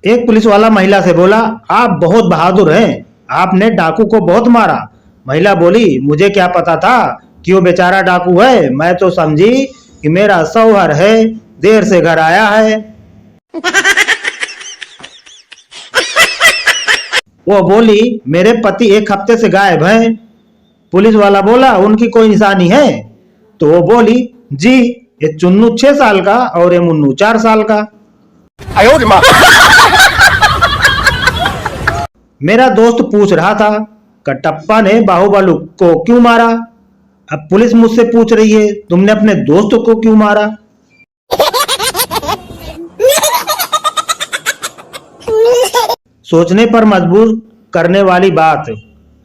एक पुलिस वाला महिला से बोला, आप बहुत बहादुर हैं, आपने डाकू को बहुत मारा। महिला बोली, मुझे क्या पता था कि वो बेचारा डाकू है, मैं तो समझी कि मेरा शौहर है, देर से घर आया है। वो बोली, मेरे पति एक हफ्ते से गायब हैं। पुलिस वाला बोला, उनकी कोई निशानी है? तो वो बोली, जी, ये चुन्नू 6 साल का और ये मुन्नू 4 साल का। मेरा दोस्त पूछ रहा था, कटप्पा ने बाहुबली को क्यों मारा? अब पुलिस मुझसे पूछ रही है, तुमने अपने दोस्त को क्यों मारा? सोचने पर मजबूर करने वाली बात।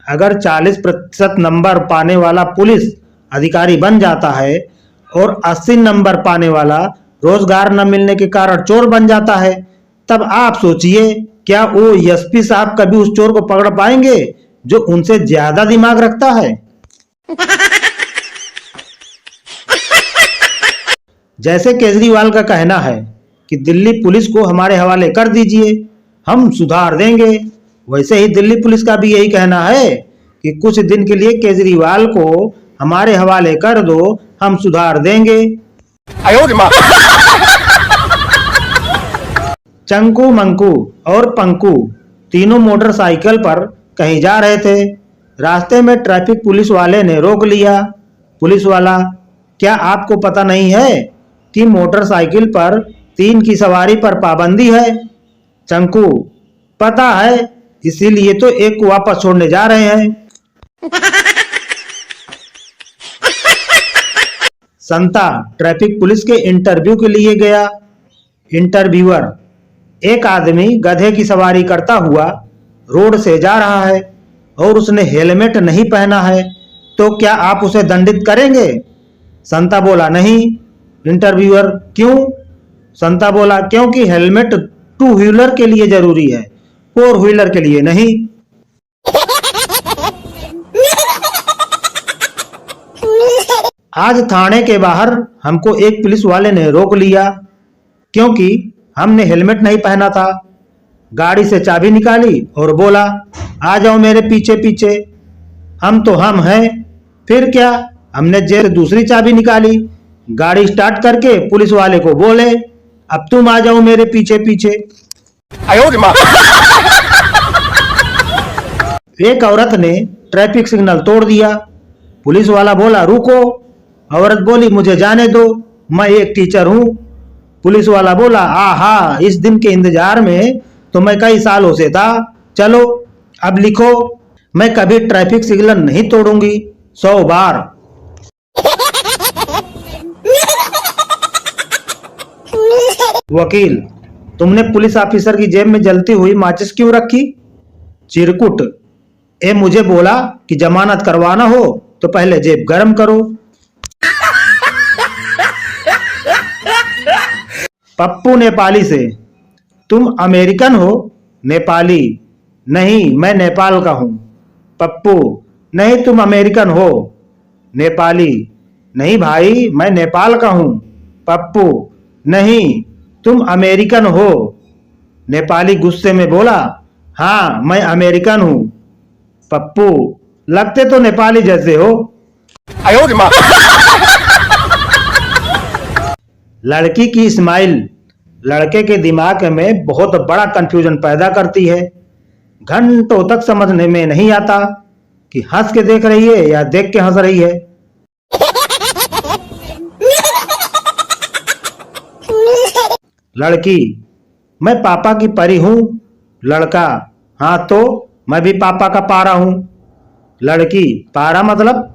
अगर 40% नंबर पाने वाला पुलिस अधिकारी बन जाता है और 80 नंबर पाने वाला रोजगार न मिलने के कारण चोर बन जाता है, तब आप सोचिए, क्या वो एसपी साहब कभी उस चोर को पकड़ पाएंगे जो उनसे ज्यादा दिमाग रखता है? जैसे केजरीवाल का कहना है कि दिल्ली पुलिस को हमारे हवाले कर दीजिए, हम सुधार देंगे, वैसे ही दिल्ली पुलिस का भी यही कहना है कि कुछ दिन के लिए केजरीवाल को हमारे हवाले कर दो, हम सुधार देंगे। चंकू, मंकू और पंकू तीनों मोटरसाइकिल पर कहीं जा रहे थे। रास्ते में ट्रैफिक पुलिस वाले ने रोक लिया। पुलिस वाला, क्या आपको पता नहीं है कि मोटरसाइकिल पर 3 की सवारी पर पाबंदी है? चंकू, पता है, इसीलिए तो एक को वापस छोड़ने जा रहे हैं। संता ट्रैफिक पुलिस के इंटरव्यू के लिए गया। इंटरव्यूअर, एक आदमी गधे की सवारी करता हुआ रोड से जा रहा है और उसने हेलमेट नहीं पहना है, तो क्या आप उसे दंडित करेंगे? संता बोला, नहीं। इंटरव्यूअर, क्यों? संता बोला, क्योंकि हेलमेट 2 व्हीलर के लिए जरूरी है, 4 व्हीलर के लिए नहीं। आज थाने के बाहर हमको एक पुलिस वाले ने रोक लिया क्योंकि हमने हेलमेट नहीं पहना था। गाड़ी से चाबी निकाली और बोला, आ जाओ मेरे पीछे पीछे। हम तो हम हैं। फिर क्या? हमने जेब से दूसरी चाबी निकाली, गाड़ी स्टार्ट करके पुलिस वाले को बोले, अब तुम आ जाओ मेरे पीछे पीछे। एक औरत ने ट्रैफिक सिग्नल तोड़ दिया। पुलिस वाला बोला, रुको। औरत बोली, मुझे जाने दो, मैं एक टीचर हूँ। पुलिस वाला बोला, आहा, इस दिन के इंतजार में तो मैं कई सालों से था। चलो अब लिखो, मैं कभी ट्रैफिक सिग्नल नहीं तोड़ूंगी, 100 बार। वकील, तुमने पुलिस ऑफिसर की जेब में जलती हुई माचिस क्यों रखी? चिरकुट, ए मुझे बोला कि जमानत करवाना हो तो पहले जेब गरम करो। पप्पू नेपाली से, तुम अमेरिकन हो? नेपाली, नहीं, मैं नेपाल का हूं। पप्पू, नहीं, तुम अमेरिकन हो। नेपाली, नहीं भाई, मैं नेपाल का हूं। पप्पू, नहीं, तुम अमेरिकन हो। नेपाली गुस्से में बोला, हाँ, मैं अमेरिकन हूं। पप्पू, लगते तो नेपाली जैसे हो। लड़की की स्माइल लड़के के दिमाग में बहुत बड़ा कंफ्यूजन पैदा करती है। घंटों तक समझने में नहीं आता कि हंस के देख रही है या देख के हंस रही है। लड़की, मैं पापा की परी हूं। लड़का, हाँ तो मैं भी पापा का पारा हूं। लड़की, पारा मतलब?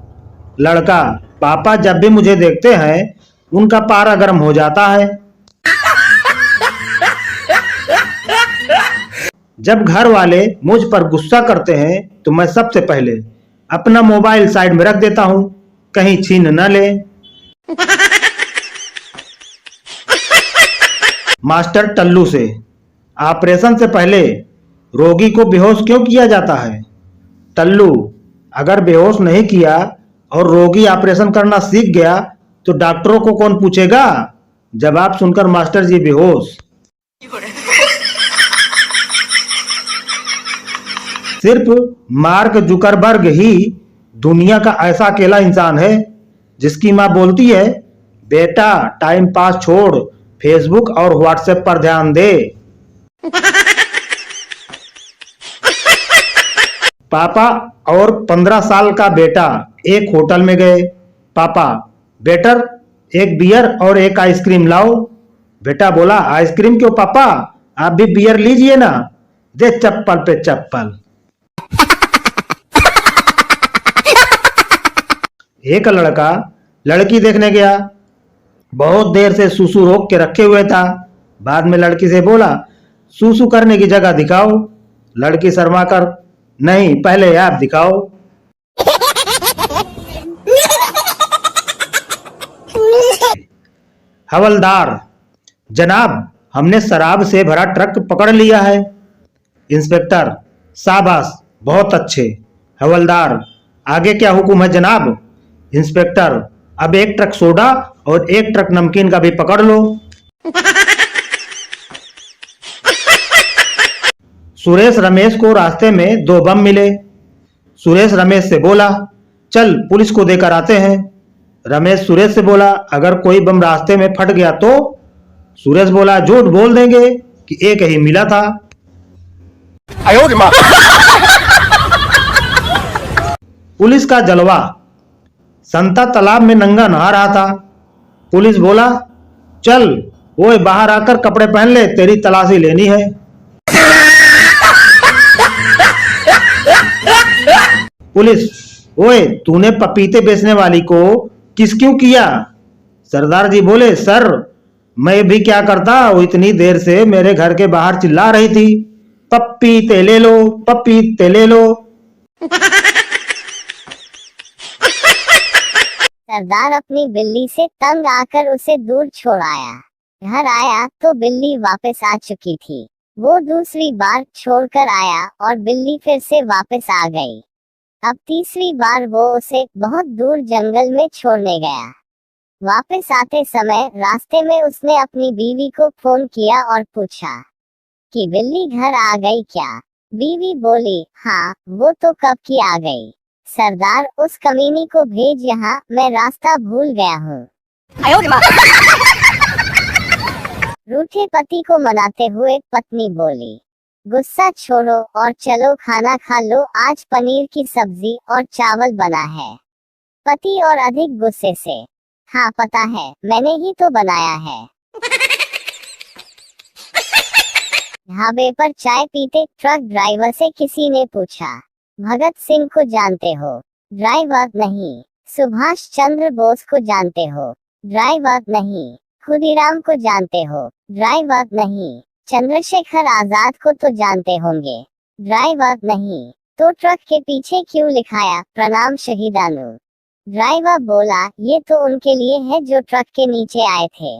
लड़का, पापा जब भी मुझे देखते हैं उनका पारा गर्म हो जाता है। जब घर वाले मुझ पर गुस्सा करते हैं तो मैं सबसे पहले अपना मोबाइल साइड में रख देता हूं, कहीं छीन न ले। मास्टर टल्लू से, ऑपरेशन से पहले रोगी को बेहोश क्यों किया जाता है? टल्लू, अगर बेहोश नहीं किया और रोगी ऑपरेशन करना सीख गया तो डॉक्टरों को कौन पूछेगा? जवाब सुनकर मास्टर जी बेहोश। सिर्फ मार्क जुकरबर्ग ही दुनिया का ऐसा अकेला इंसान है जिसकी माँ बोलती है, बेटा टाइम पास छोड़, फेसबुक और व्हाट्सएप पर ध्यान दे। पापा और 15 साल का बेटा एक होटल में गए। पापा, बेटर एक बियर और एक आइसक्रीम लाओ। बेटा बोला, आइसक्रीम क्यों पापा, आप भी बियर लीजिए ना। दे चप्पल पे चप्पल। एक लड़का लड़की देखने गया, बहुत देर से सूसू रोक के रखे हुए था। बाद में लड़की से बोला, सूसू करने की जगह दिखाओ। लड़की शर्मा कर, नहीं पहले आप दिखाओ। हवलदार, जनाब हमने शराब से भरा ट्रक पकड़ लिया है। इंस्पेक्टर, शाबाश बहुत अच्छे। हवलदार, आगे क्या हुक्म है जनाब। इंस्पेक्टर, अब एक ट्रक सोडा और एक ट्रक नमकीन का भी पकड़ लो। सुरेश रमेश को रास्ते में दो बम मिले। सुरेश रमेश से बोला, चल पुलिस को देकर आते हैं। रमेश सुरेश से बोला, अगर कोई बम रास्ते में फट गया तो। सुरेश बोला, झूठ बोल देंगे कि एक ही मिला था। पुलिस का जलवा। संता तालाब में नंगा नहा रहा था। पुलिस बोला, चल ओए बाहर आकर कपड़े पहन ले, तेरी तलाशी लेनी है। पुलिस, ओए तूने पपीते बेचने वाली को किस क्यों किया। सरदार जी बोले, सर मैं भी क्या करता, वो इतनी देर से मेरे घर के बाहर चिल्ला रही थी, पपीते ले लो पपीते ले लो। सरदार अपनी बिल्ली से तंग आकर उसे दूर छोड़ आया। घर आया तो बिल्ली वापस आ चुकी थी। वो दूसरी बार छोड़कर आया और बिल्ली फिर से वापस आ गई। अब तीसरी बार वो उसे बहुत दूर जंगल में छोड़ने गया। वापस आते समय रास्ते में उसने अपनी बीवी को फोन किया और पूछा कि बिल्ली घर आ गई क्या। बीवी बोली, हाँ वो तो कब की आ गई। सरदार, उस कमीनी को भेज यहाँ, मैं रास्ता भूल गया हूँ। रूठे पति को मनाते हुए पत्नी बोली, गुस्सा छोड़ो और चलो खाना खा लो, आज पनीर की सब्जी और चावल बना है। पति और अधिक गुस्से से, हाँ पता है, मैंने ही तो बनाया है। ढाबे पर चाय पीते ट्रक ड्राइवर से किसी ने पूछा, भगत सिंह को जानते हो। ड्राइवर, नहीं। सुभाष चंद्र बोस को जानते हो। ड्राइवर, नहीं। खुदीराम को जानते हो। ड्राइवर, नहीं। चंद्रशेखर आजाद को तो जानते होंगे। ड्राइवर, नहीं। तो ट्रक के पीछे क्यों लिखाया, प्रणाम शहीदानु। ड्राइवर बोला, ये तो उनके लिए है जो ट्रक के नीचे आए थे।